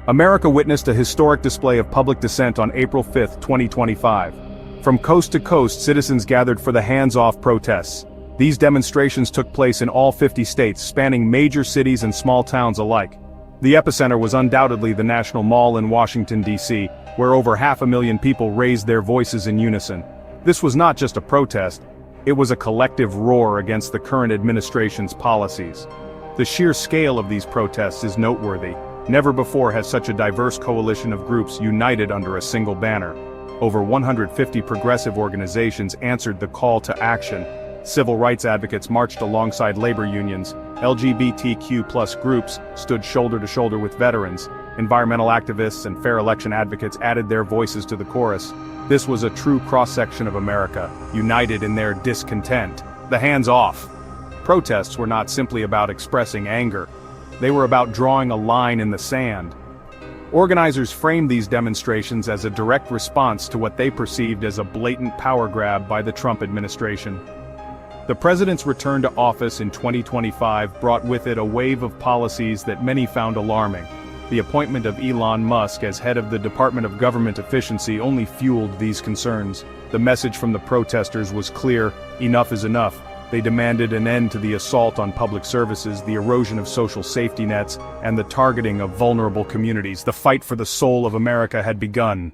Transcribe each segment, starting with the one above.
America witnessed a historic display of public dissent on April 5, 2025. From coast to coast, citizens gathered for the hands-off protests. These demonstrations took place in all 50 states, spanning major cities and small towns alike. The epicenter was undoubtedly the National Mall in Washington, D.C., where over 500,000 people raised their voices in unison. This was not just a protest, it was a collective roar against the current administration's policies. The sheer scale of these protests is noteworthy. Never before has such a diverse coalition of groups united under a single banner. Over 150 progressive organizations answered the call to action. Civil rights advocates marched alongside labor unions, LGBTQ+ groups stood shoulder to shoulder with veterans, environmental activists and fair election advocates added their voices to the chorus. This was a true cross-section of America, united in their discontent. The hands off. Protests were not simply about expressing anger. They were about drawing a line in the sand. Organizers framed these demonstrations as a direct response to what they perceived as a blatant power grab by the Trump administration. The president's return to office in 2025 brought with it a wave of policies that many found alarming. The appointment of Elon Musk as head of the Department of Government Efficiency only fueled these concerns. The message from the protesters was clear: enough is enough. They demanded an end to the assault on public services, the erosion of social safety nets, and the targeting of vulnerable communities. The fight for the soul of America had begun.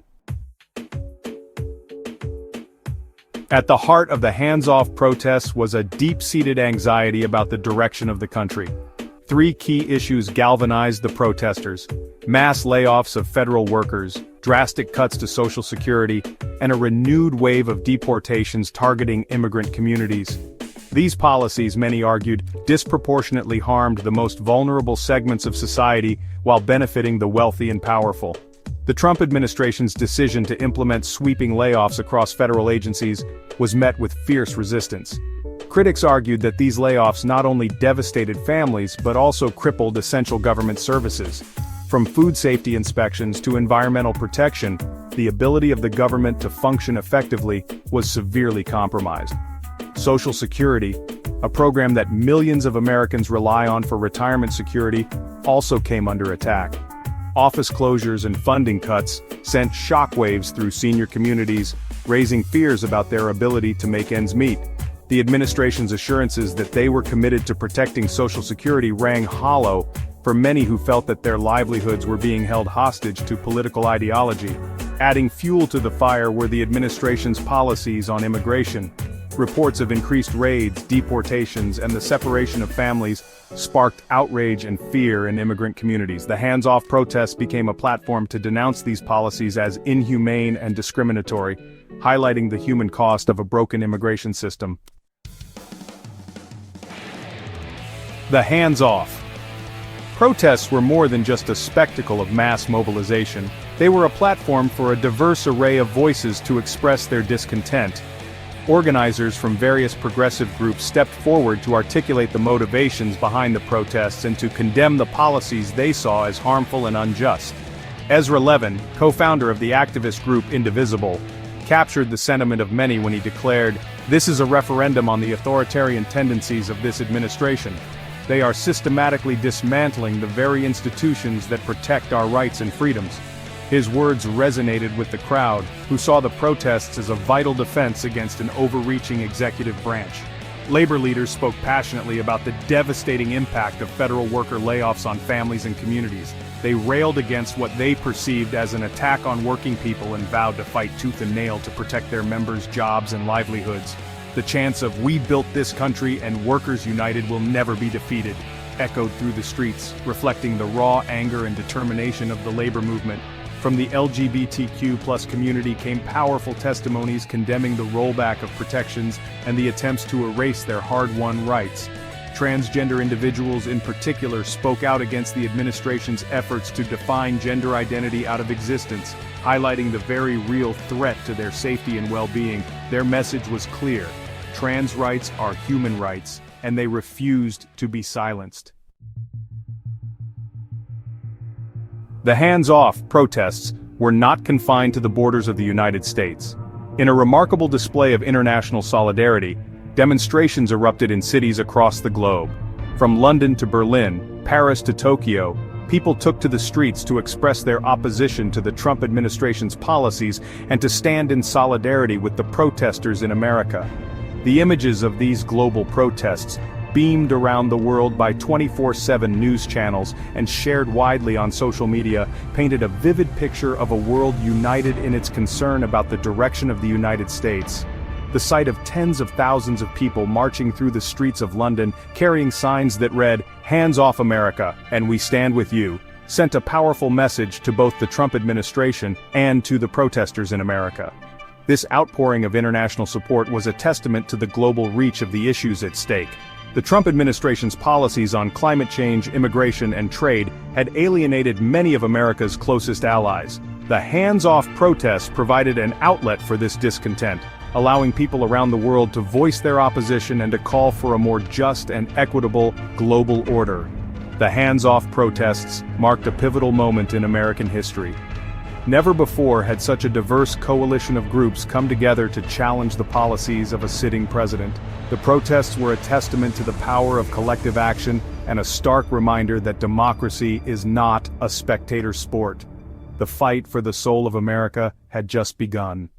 At the heart of the hands-off protests was a deep-seated anxiety about the direction of the country. Three key issues galvanized the protesters: mass layoffs of federal workers, drastic cuts to Social Security, and a renewed wave of deportations targeting immigrant communities. These policies, many argued, disproportionately harmed the most vulnerable segments of society while benefiting the wealthy and powerful. The Trump administration's decision to implement sweeping layoffs across federal agencies was met with fierce resistance. Critics argued that these layoffs not only devastated families but also crippled essential government services. From food safety inspections to environmental protection, the ability of the government to function effectively was severely compromised. Social Security, a program that millions of Americans rely on for retirement security, also came under attack. Office closures and funding cuts sent shockwaves through senior communities, raising fears about their ability to make ends meet. The administration's assurances that they were committed to protecting Social Security rang hollow for many who felt that their livelihoods were being held hostage to political ideology. Adding fuel to the fire were the administration's policies on immigration. Reports of increased raids, deportations, and the separation of families sparked outrage and fear in immigrant communities. The hands-off protests became a platform to denounce these policies as inhumane and discriminatory, highlighting the human cost of a broken immigration system. The hands-off. Protests were more than just a spectacle of mass mobilization. They were a platform for a diverse array of voices to express their discontent. Organizers from various progressive groups stepped forward to articulate the motivations behind the protests and to condemn the policies they saw as harmful and unjust. Ezra Levin, co-founder of the activist group Indivisible, captured the sentiment of many when he declared, "This is a referendum on the authoritarian tendencies of this administration. They are systematically dismantling the very institutions that protect our rights and freedoms." His words resonated with the crowd, who saw the protests as a vital defense against an overreaching executive branch. Labor leaders spoke passionately about the devastating impact of federal worker layoffs on families and communities. They railed against what they perceived as an attack on working people and vowed to fight tooth and nail to protect their members' jobs and livelihoods. The chants of "We built this country and workers united will never be defeated" echoed through the streets, reflecting the raw anger and determination of the labor movement. From the LGBTQ+ community came powerful testimonies condemning the rollback of protections and the attempts to erase their hard-won rights. Transgender individuals in particular spoke out against the administration's efforts to define gender identity out of existence, highlighting the very real threat to their safety and well-being. Their message was clear: trans rights are human rights, and they refused to be silenced. The hands-off protests were not confined to the borders of the United States. In a remarkable display of international solidarity, demonstrations erupted in cities across the globe. From London to Berlin, Paris to Tokyo, People took to the streets to express their opposition to the Trump administration's policies and to stand in solidarity with the protesters in America. The images of these global protests, beamed around the world by 24/7 news channels and shared widely on social media, painted a vivid picture of a world united in its concern about the direction of the United States. The sight of tens of thousands of people marching through the streets of London, carrying signs that read, "Hands off America, and we stand with you," sent a powerful message to both the Trump administration and to the protesters in America. This outpouring of international support was a testament to the global reach of the issues at stake. The Trump administration's policies on climate change, immigration, and trade had alienated many of America's closest allies. The hands-off protests provided an outlet for this discontent, allowing people around the world to voice their opposition and to call for a more just and equitable global order. The hands-off protests marked a pivotal moment in American history. Never before had such a diverse coalition of groups come together to challenge the policies of a sitting president. The protests were a testament to the power of collective action and a stark reminder that democracy is not a spectator sport. The fight for the soul of America had just begun.